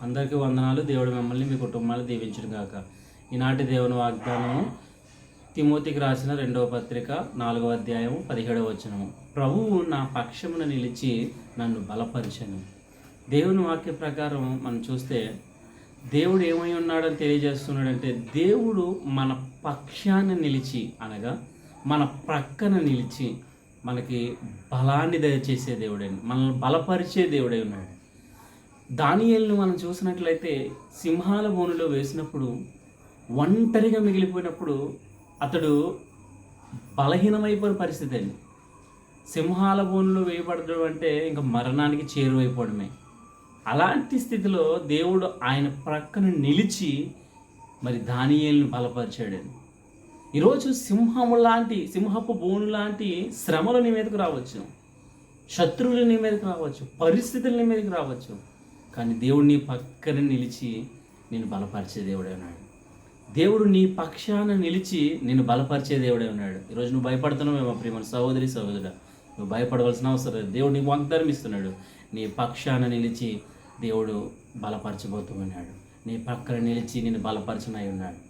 అందరికీ వందనాలు. దేవుడు మిమ్మల్ని మీ కుటుంబాలు దీవించును గాక. ఈనాటి దేవుని వాగ్దానము తిమోతికి రాసిన 2వ పత్రిక 4వ అధ్యాయము 17వ వచనము. ప్రభువు నా పక్షమున నిలిచి నన్ను బలపరిచెను. దేవుని వాక్య ప్రకారం మనం చూస్తే దేవుడు ఏమై ఉన్నాడని తెలియజేస్తున్నాడంటే, దేవుడు మన పక్షాన నిలిచి, అనగా మన ప్రక్కన నిలిచి మనకి బలాన్ని దయచేసే దేవుడని, మనల్ని బలపరిచే దేవుడై ఉన్నాడు. దానియేలును మనం చూసినట్లయితే సింహాల బోనులో వేసినప్పుడు, ఒంటరిగా మిగిలిపోయినప్పుడు అతడు బలహీనమైపోయిన పరిస్థితి అండి. సింహాల బోనులో వేయబడడం అంటే ఇంకా మరణానికి చేరువైపోవడమే. అలాంటి స్థితిలో దేవుడు ఆయన ప్రక్కన నిలిచి మరి దానియేలును బలపరిచాడండి. ఈరోజు సింహపు బోను లాంటి శ్రమలు నీ మీదకు రావచ్చు, శత్రువులు నీ మీదకి రావచ్చు, పరిస్థితులు నీ మీదకి రావచ్చు. కానీ దేవుడు నీ పక్కన నిలిచి నేను బలపరిచే దేవుడే ఉన్నాడు. దేవుడు నీ పక్షాన నిలిచి నేను బలపరిచే దేవుడే ఉన్నాడు. ఈరోజు నువ్వు భయపడుతున్నావేమో ప్రియమైన సహోదరుడా, నువ్వు భయపడవలసిన అవసరం లేదు. దేవుడు నీకు వాగ్దానం ఇస్తున్నాడు. నీ పక్షాన నిలిచి దేవుడు బలపరచబోతూ ఉన్నాడు. నీ పక్కన నిలిచి నేను బలపరచనై ఉన్నాడు.